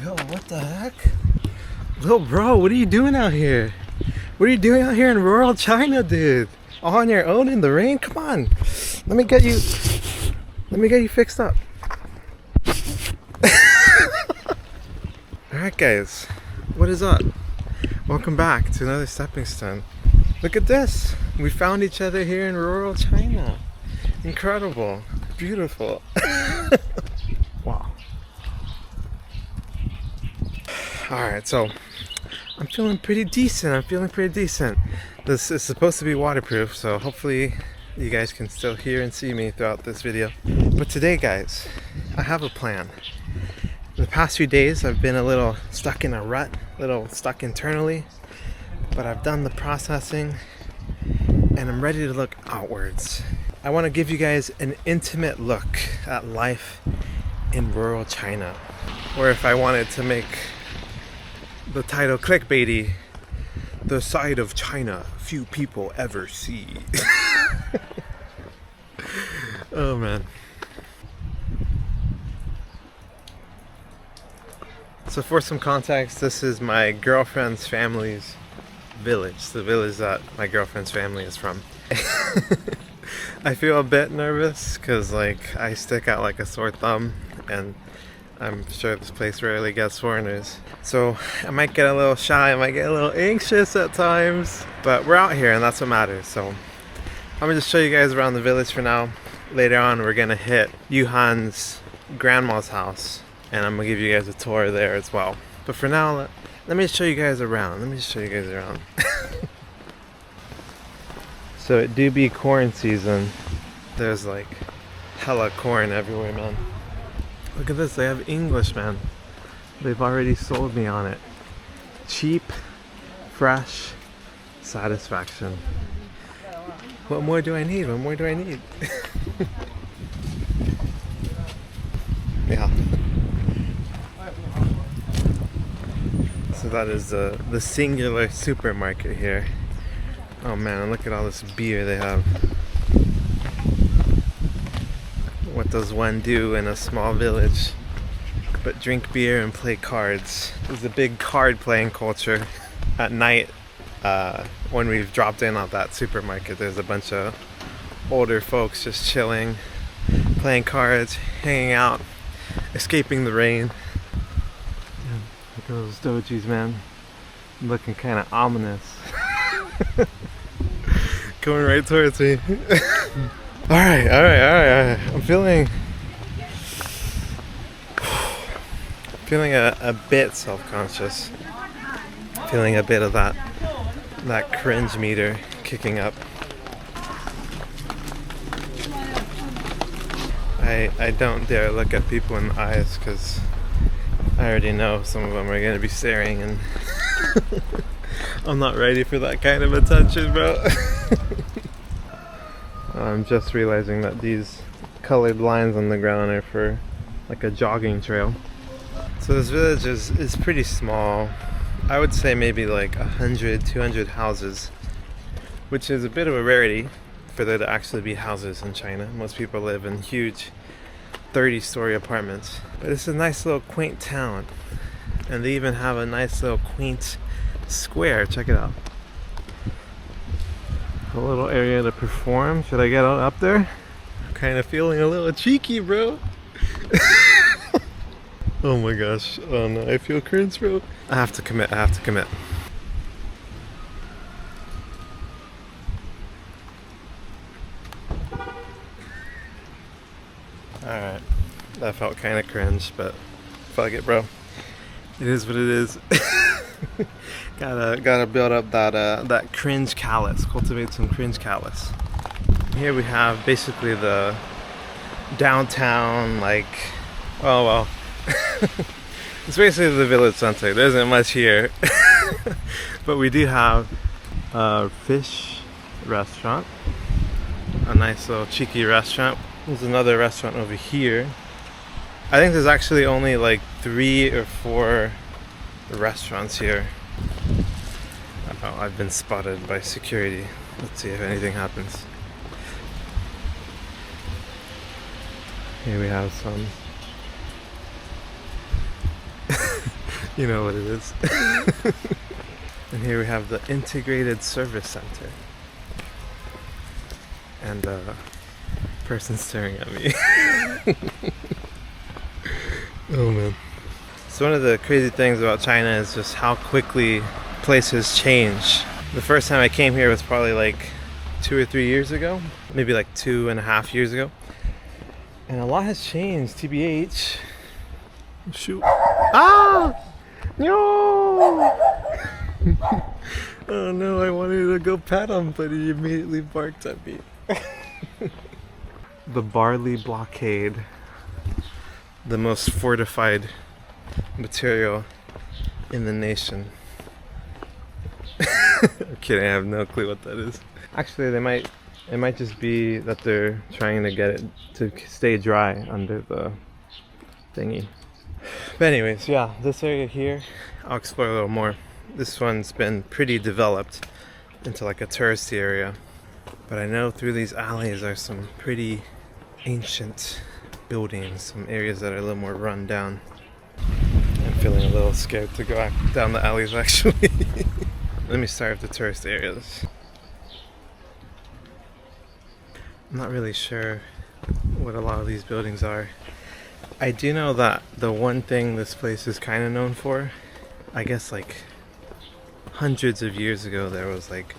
Yo, what the heck? Little bro, what are you doing out here? What are you doing out here in rural China, dude? All on your own in the rain? Come on. Let me get you fixed up. Alright guys, what is up? Welcome back to another stepping stone. Look at this. We found each other here in rural China. Incredible. Beautiful. Wow. Alright, so I'm feeling pretty decent. This is supposed to be waterproof, so hopefully you guys can still hear and see me throughout this video. But today, guys, I have a plan. In the past few days, I've been a little stuck in a rut, a little stuck internally, but I've done the processing and I'm ready to look outwards. I want to give you guys an intimate look at life in rural China, or if I wanted to make the title clickbaity, the side of China few people ever see. Oh man. So for some context, this is my girlfriend's family's village, the village that my girlfriend's family is from. I feel a bit nervous because I stick out like a sore thumb, and I'm sure this place rarely gets foreigners. So I might get a little shy, I might get a little anxious at times, but we're out here and that's what matters. So I'm gonna just show you guys around the village for now. Later on we're gonna hit Yuhan's grandma's house and I'm gonna give you guys a tour there as well. But for now, let me just show you guys around. So it do be corn season. There's like hella corn everywhere, man. Look at this, they have English, man. They've already sold me on it. Cheap, fresh, satisfaction. What more do I need? Yeah. So that is the singular supermarket here. Oh man, look at all this beer they have. What does one do in a small village but drink beer and play cards? There's a big card playing culture. At night, when we've dropped in at that supermarket, there's a bunch of older folks just chilling, playing cards, hanging out, escaping the rain. Look at those dojis, man. Looking kind of ominous. Going right towards me. Alright. I'm feeling a bit self-conscious. Feeling a bit of that cringe meter kicking up. I don't dare look at people in the eyes because I already know some of them are going to be staring, and I'm not ready for that kind of attention, bro. I'm just realizing that these colored lines on the ground are for like a jogging trail. So this village is pretty small. I would say maybe like 100, 200 houses, which is a bit of a rarity for there to actually be houses in China. Most people live in huge 30-story apartments. But it's a nice little quaint town. And they even have a nice little quaint square. Check it out. A little area to perform. Should I get out up there? I'm kind of feeling a little cheeky, bro. Oh my gosh. Oh no, I feel cringe, bro. I have to commit. Alright. That felt kind of cringe, but fuck it, bro. It is what it is. Gotta build up that cringe callus. Cultivate some cringe callus. Here we have basically the downtown, oh well. It's basically the village center. There isn't much here. But we do have a fish restaurant. A nice little cheeky restaurant. There's another restaurant over here. I think there's actually only like 3 or 4 restaurants here. Oh, I've been spotted by security. Let's see if anything happens. Here we have some You know what it is. And here we have the integrated service center. And person staring at me. Oh man. So one of the crazy things about China is just how quickly places change. The first time I came here was probably like 2 or 3 years ago, maybe like 2.5 years ago. And a lot has changed, TBH. Shoot. Ah! No! Oh no, I wanted to go pet him, but he immediately barked at me. The barley blockade. The most fortified material in the nation. I'm kidding, I have no clue what that is. Actually, it might just be that they're trying to get it to stay dry under the thingy. But anyways, yeah, this area here, I'll explore a little more. This one's been pretty developed into like a touristy area. But I know through these alleys are some pretty ancient buildings, some areas that are a little more run down. I'm feeling a little scared to go down the alleys actually. Let me start with the tourist areas. I'm not really sure what a lot of these buildings are. I do know that the one thing this place is kind of known for, I guess like hundreds of years ago there was like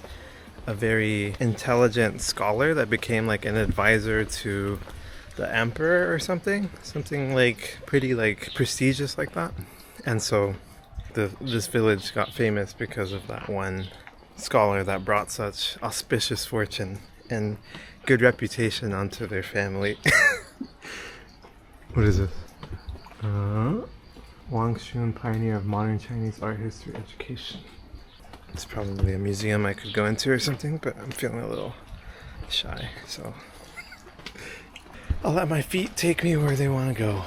a very intelligent scholar that became like an advisor to the emperor or something like pretty like prestigious like that. And so this village got famous because of that one scholar that brought such auspicious fortune and good reputation onto their family. What is this? Wang Xun, pioneer of modern Chinese art history education. It's probably a museum I could go into or something, but I'm feeling a little shy, so I'll let my feet take me where they want to go.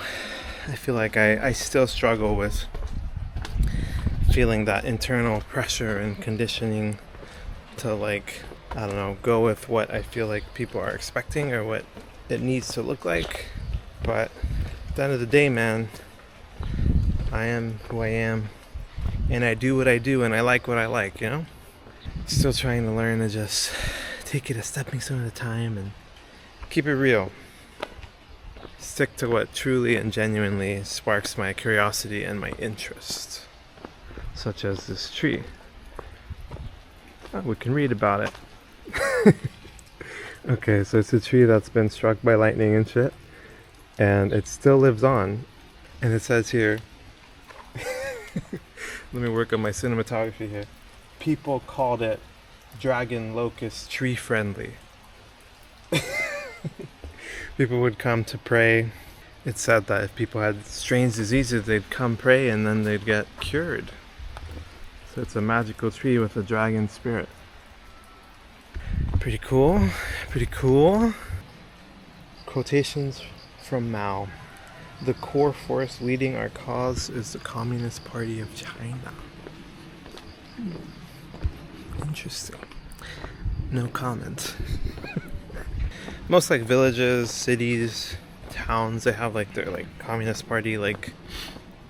I feel like I still struggle with feeling that internal pressure and conditioning to like, I don't know, go with what I feel like people are expecting or what it needs to look like. But at the end of the day, man, I am who I am and I do what I do and I like what I like, you know? Still trying to learn to just take it a stepping stone at a time and keep it real. Stick to what truly and genuinely sparks my curiosity and my interest. Such as this tree. Oh, we can read about it. Okay, so it's a tree that's been struck by lightning and shit. And it still lives on. And it says here, let me work on my cinematography here. People called it dragon locust tree friendly. People would come to pray. It said that if people had strange diseases, they'd come pray and then they'd get cured. So it's a magical tree with a dragon spirit. Pretty cool, pretty cool. Quotations from Mao. The core force leading our cause is the Communist Party of China. Interesting. No comment. Most like villages, cities, towns, they have like their like Communist Party like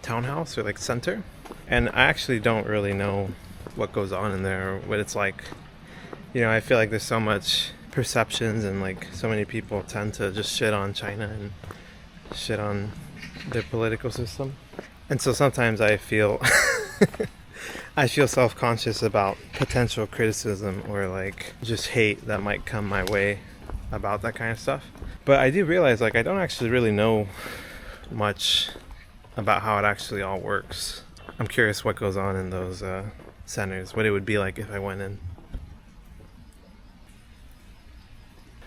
townhouse or like center. And I actually don't really know what goes on in there or what it's like. You know, I feel like there's so much perceptions and like so many people tend to just shit on China and shit on their political system. And so sometimes I feel I feel self-conscious about potential criticism or like just hate that might come my way about that kind of stuff. But I do realize like I don't actually really know much about how it actually all works. I'm curious what goes on in those centers, what it would be like if I went in.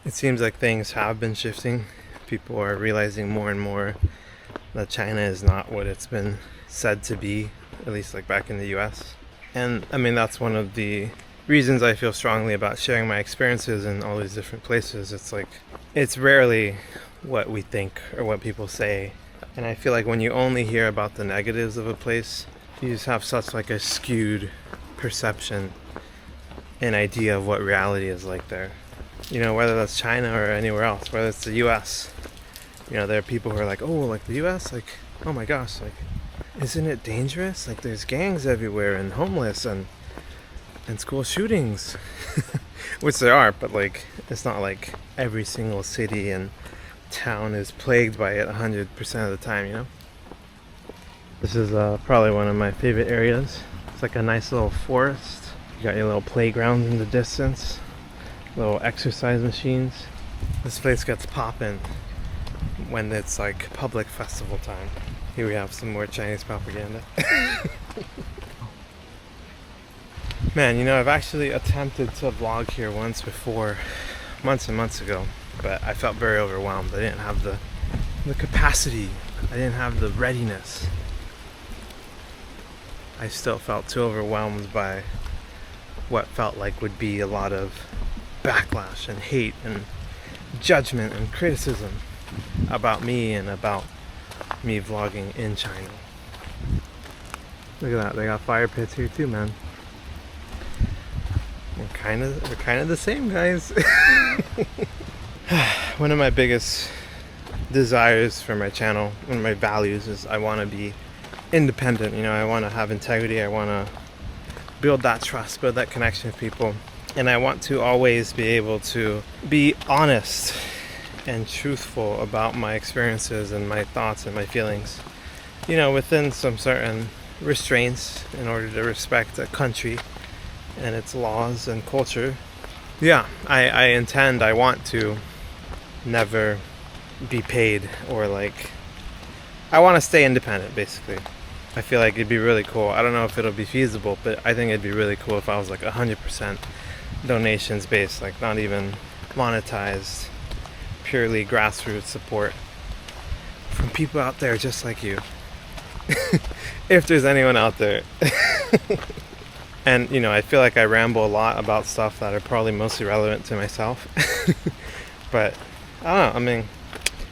It seems like things have been shifting. People are realizing more and more that China is not what it's been said to be, at least like back in the US. And I mean, that's one of the reasons I feel strongly about sharing my experiences in all these different places. It's like, it's rarely what we think or what people say. And I feel like when you only hear about the negatives of a place, you just have such like a skewed perception and idea of what reality is like there. You know, whether that's China or anywhere else, whether it's the US. You know, there are people who are like, oh, like the US, like, oh my gosh, like, isn't it dangerous? Like there's gangs everywhere and homeless and school shootings. Which there are, but like it's not like every single city and town is plagued by it 100% of the time, you know? This is probably one of my favorite areas. It's like a nice little forest. You got your little playgrounds in the distance, little exercise machines. This place gets poppin' when it's like public festival time. Here we have some more Chinese propaganda. Man, you know, I've actually attempted to vlog here once before, months and months ago, but I felt very overwhelmed. I didn't have the capacity. I didn't have the readiness. I still felt too overwhelmed by what felt like would be a lot of backlash and hate and judgment and criticism about me and about me vlogging in China. Look at that, they got fire pits here too, man. We're kind of the same, guys. One of my biggest desires for my channel, one of my values, is I want to be independent. You know, I want to have integrity. I want to build that trust, build that connection with people, and I want to always be able to be honest and truthful about my experiences and my thoughts and my feelings, you know, within some certain restraints in order to respect a country and its laws and culture. Yeah, I want to never be paid, or like, I want to stay independent, basically. I feel like it'd be really cool. I don't know if it'll be feasible, but I think it'd be really cool if I was like 100% donations based, like not even monetized, purely grassroots support from people out there just like you. If there's anyone out there. And, you know, I feel like I ramble a lot about stuff that are probably mostly relevant to myself. But, I don't know, I mean,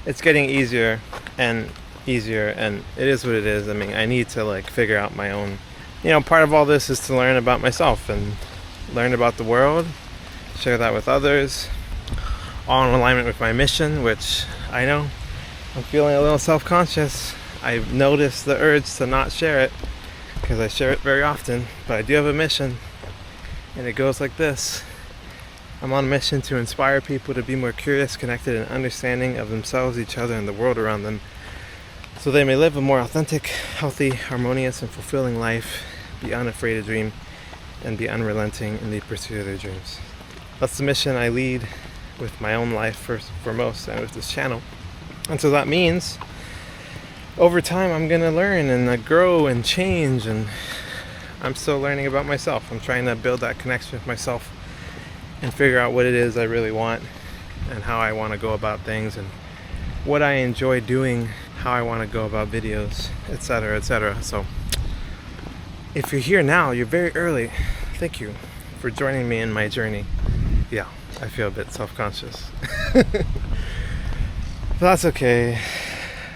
it's getting easier and easier, and it is what it is. I mean, I need to, like, figure out my own... You know, part of all this is to learn about myself and learn about the world, share that with others, all in alignment with my mission, which I know I'm feeling a little self-conscious. I've noticed the urge to not share it, because I share it very often, but I do have a mission, and it goes like this. I'm on a mission to inspire people to be more curious, connected, and understanding of themselves, each other, and the world around them, so they may live a more authentic, healthy, harmonious, and fulfilling life, be unafraid to dream, and be unrelenting in the pursuit of their dreams. That's the mission I lead with my own life first and foremost, and with this channel. And so that means over time I'm gonna learn and grow and change, and I'm still learning about myself. I'm trying to build that connection with myself and figure out what it is I really want and how I want to go about things and what I enjoy doing, how I want to go about videos, etc., etc. So if you're here now, you're very early. Thank you for joining me in my journey. Yeah, I feel a bit self-conscious. But that's okay.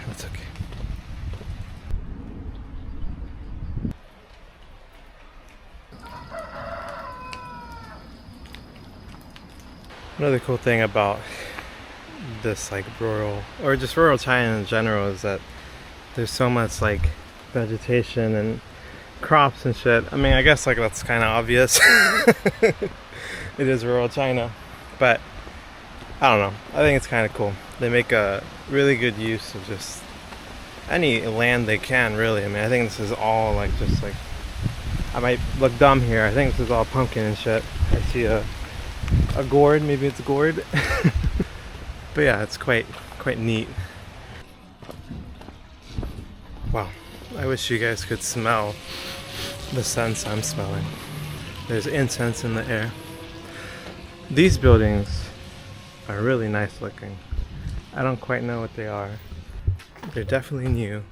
That's okay. Another cool thing about this, like, rural, or just rural China in general, is that there's so much like vegetation and crops and shit. I mean, I guess like that's kind of obvious. It is rural China, but I don't know, I think it's kind of cool. They make a really good use of just any land they can, really. I mean, I think this is all like, just like, I might look dumb here, I think this is all pumpkin and shit. I see a gourd, maybe it's a gourd. But yeah, it's quite neat. Wow, I wish you guys could smell the scents I'm smelling. There's incense in the air. These buildings are really nice looking. I don't quite know what they are. They're definitely new,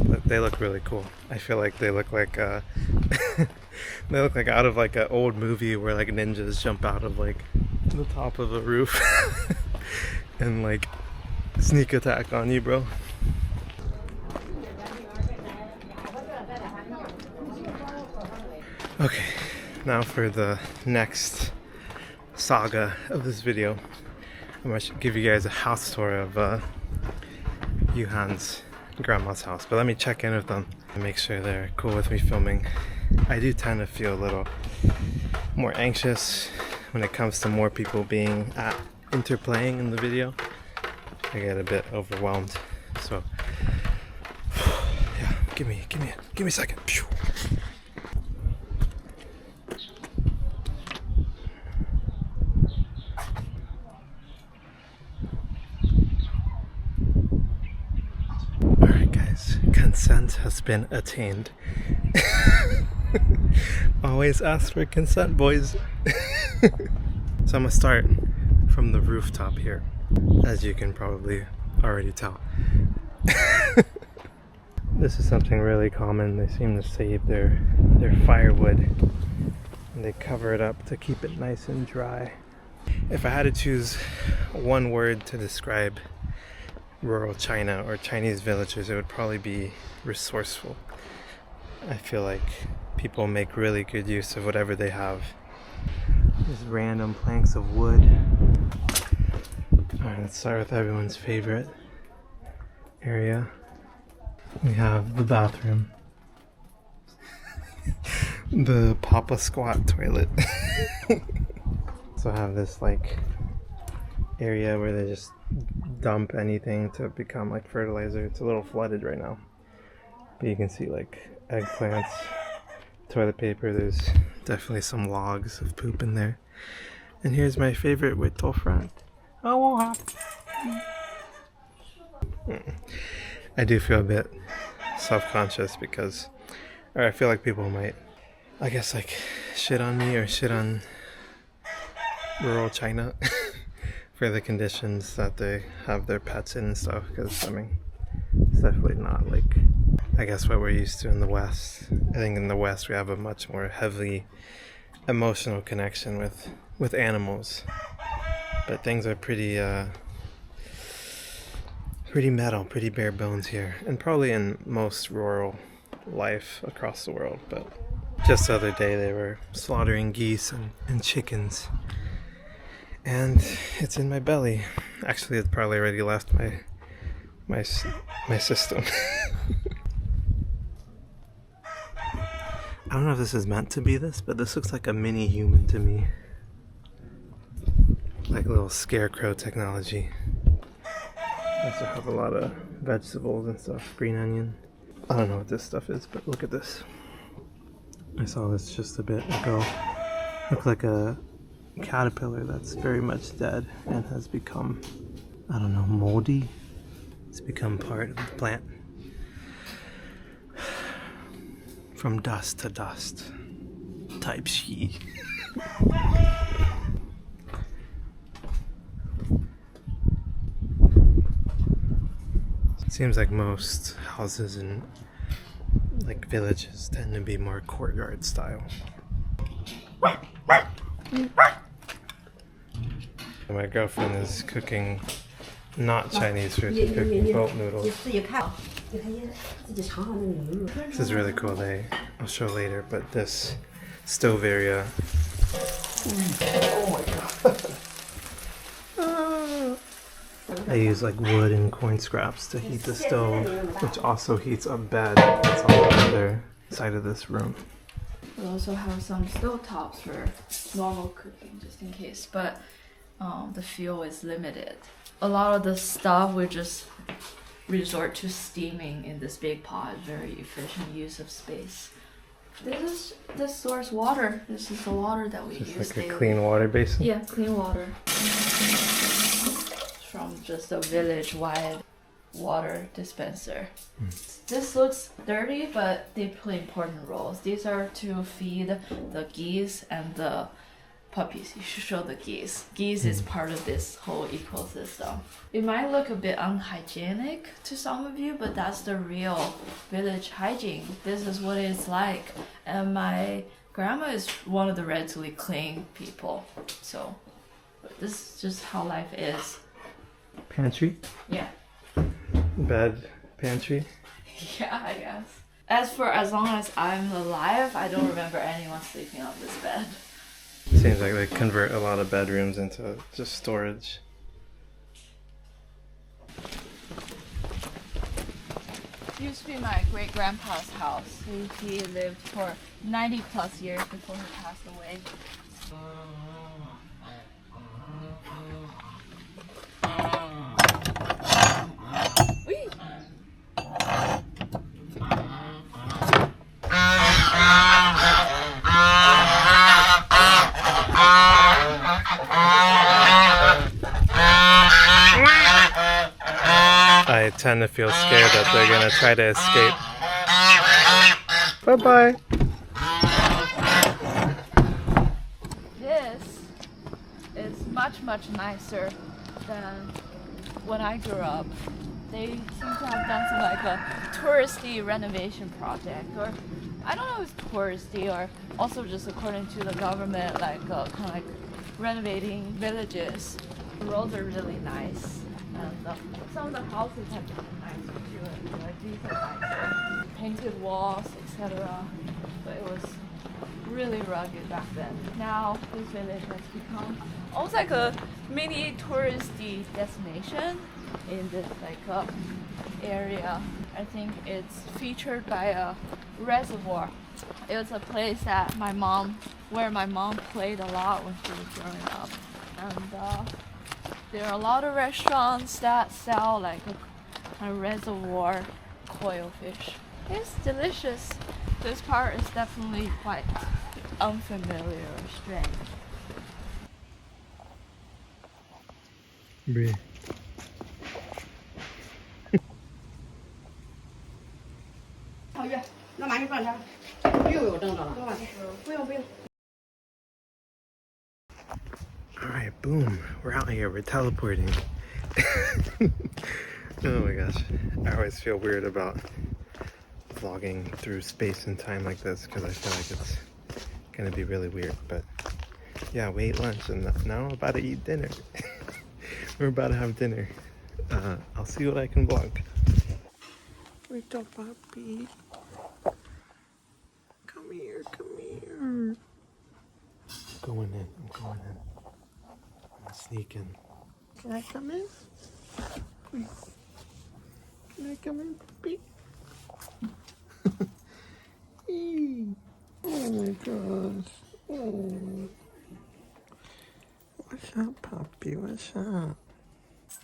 but they look really cool. I feel like they look like they look like out of like an old movie where like ninjas jump out of like the top of a roof and like sneak attack on you, bro. Okay, now for the next saga of this video, I'm going to give you guys a house tour of Yuhan's grandma's house. But let me check in with them and make sure they're cool with me filming. I do tend to feel a little more anxious when it comes to more people being interplaying in the video. I get a bit overwhelmed. So yeah, give me a second. Alright guys, consent has been attained. Always ask for consent, boys. So I'm gonna start from the rooftop here, as you can probably already tell. This is something really common. They seem to save their firewood and they cover it up to keep it nice and dry. If I had to choose one word to describe rural China or Chinese villagers, it would probably be resourceful. I feel like people make really good use of whatever they have. Just random planks of wood. Alright, let's start with everyone's favorite area. We have the bathroom. The Papa Squat toilet. So I have this like area where they just dump anything to become like fertilizer. It's a little flooded right now, but you can see like eggplants, toilet paper. There's definitely some logs of poop in there. And here's my favorite Whittle front. Oh, I do feel a bit self-conscious because, or I feel like people might, I guess, like shit on me or shit on rural China for the conditions that they have their pets in and stuff, because I mean, it's definitely not like, I guess, what we're used to in the West. I think in the West we have a much more heavily emotional connection with animals, but things are pretty metal, pretty bare bones here, and probably in most rural life across the world. But just the other day they were slaughtering geese and chickens, and it's in my belly. Actually, it probably already left my system. I don't know if this is meant to be this, but this looks like a mini human to me. Like a little scarecrow technology. I also have a lot of vegetables and stuff. Green onion. I don't know what this stuff is, but look at this. I saw this just a bit ago. Looks like a caterpillar that's very much dead and has become, I don't know, moldy. It's become part of the plant. From dust to dust. Type she. Seems like most houses in like villages tend to be more courtyard style. My girlfriend is cooking not Chinese food, she's cooking boat noodles. This is really cool. I'll show later, but this stove area. Oh my god. I use like wood and corn scraps to heat the stove, which also heats a bed that's on the other side of this room. We also have some stove tops for normal cooking, just in case, but the fuel is limited. A lot of the stuff we just resort to steaming in this big pot. Very efficient use of space. This source water. This is the water that we use. Just like a clean water basin? Yeah, clean water. From just a village-wide water dispenser. This looks dirty, but they play important roles. These are to feed the geese and the puppies. You should show the geese. Geese is part of this whole ecosystem. It might look a bit unhygienic to some of you, but that's the real village hygiene. This is what it's like. And my grandma is one of the relatively clean people. So this is just how life is. Pantry? Yeah. Bed, pantry? Yeah, I guess. As long as I'm alive, I don't remember anyone sleeping on this bed. Seems like they convert a lot of bedrooms into just storage. used to be my great grandpa's house. He lived for 90 plus years before he passed away. I tend to feel scared that they're gonna try to escape. Bye-bye. This is much nicer than when I grew up. They seem to have done some like a touristy renovation project, or I don't know if it's touristy or also just according to the government, like kind of like renovating villages. The roads are really nice, and some of the houses have been nicer too. Like these are nicer, painted walls, etc. But it was really rugged back then. Now this village has become almost like a mini touristy destination in this like area. I think it's featured by a reservoir. It was a place that where my mom played a lot when she was growing up. And there are a lot of restaurants that sell like a reservoir coil fish. It's delicious. This part is definitely quite unfamiliar or strange. Bree. Alright, boom. We're out here. We're teleporting. Oh my gosh. I always feel weird about vlogging through space and time like this because I feel like it's gonna be really weird. But yeah, we ate lunch and now I'm about to eat dinner. We're about to have dinner. I'll see what I can vlog. Little puppy. Come here, come here. I'm going in. I'm sneaking. Can I come in? Please. Can I come in, puppy? Oh my gosh. Oh. What's up, puppy? What's up?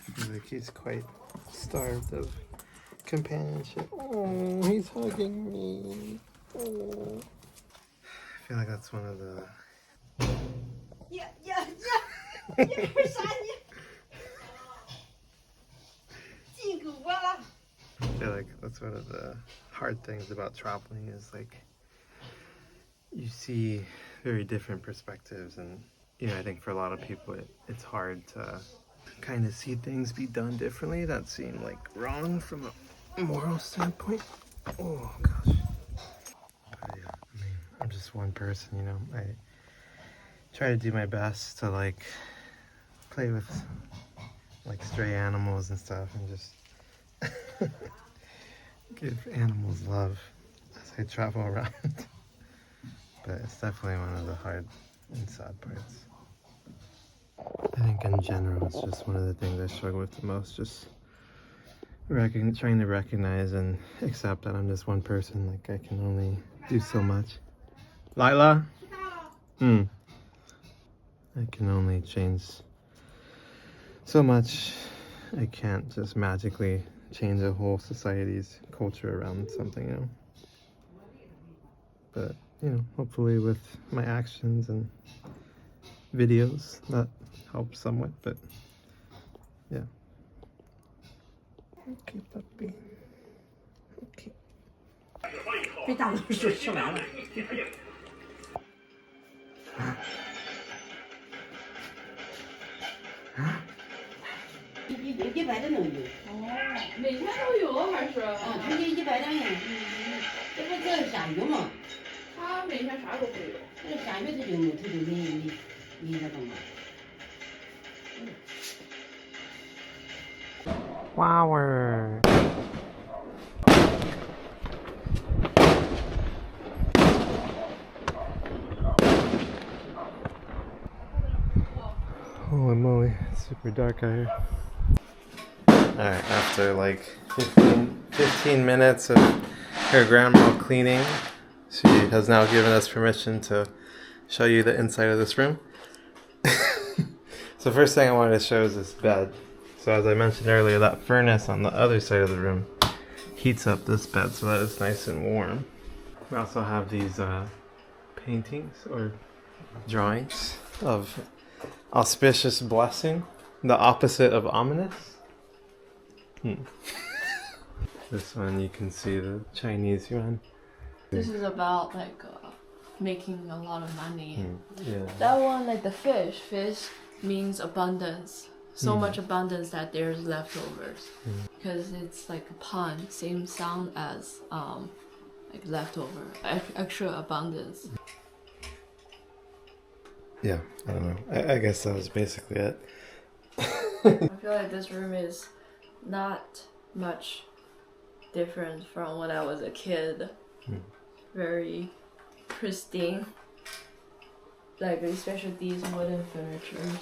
I feel like he's quite starved of companionship. Oh, he's hugging me. Oh. I feel like that's one of the... Yeah. I feel like that's one of the hard things about traveling is like you see very different perspectives, and I think for a lot of people it's hard to kind of see things be done differently that seem like wrong from a moral standpoint. Oh gosh. But yeah, I mean, I'm just one person, I try to do my best to like play with like stray animals and stuff and just give animals love as I travel around. But it's definitely one of the hard and sad parts. I think in general it's just one of the things I struggle with the most, just trying to recognize and accept that I'm just one person. Like I can only do so much. Lila? I can only change so much. I can't just magically change a whole society's culture around something, But, hopefully with my actions and videos, that helps somewhat, but yeah. Okay, puppy. Okay. 被大老鼠吃完了。100的能有。哦，每天都有还是？他就100两银。这不这下雨嘛？他每天啥都会有。这下雨他就没那个嘛。Flower. Holy moly, it's super dark out here. Alright, after like 15 15 minutes of her grandma cleaning, she has now given us permission to show you the inside of this room. So first thing I wanted to show is this bed. So as I mentioned earlier, that furnace on the other side of the room heats up this bed so that it's nice and warm. We also have these paintings or drawings of auspicious blessing, the opposite of ominous. This one you can see the Chinese yuan. This is about like making a lot of money. Yeah. That one, like the fish means abundance. So much abundance that there's leftovers. Because it's like a pun, same sound as like leftover, extra abundance. Yeah, I don't know. I guess that was basically it. I feel like this room is not much different from when I was a kid. Very pristine. Like especially these wooden furnitures.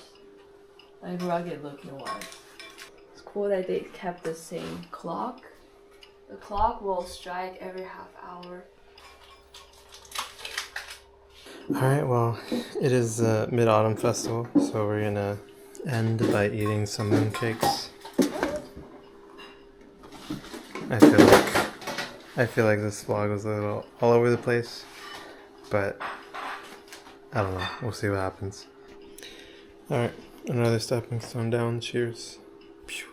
Like rugged looking ones. It's cool that they kept the same clock. The clock will strike every half hour. Alright, well, it is Mid-Autumn Festival, so we're gonna end by eating some mooncakes. I feel like this vlog was a little all over the place, but I don't know. We'll see what happens. Alright, another stepping stone down. Cheers. Pew.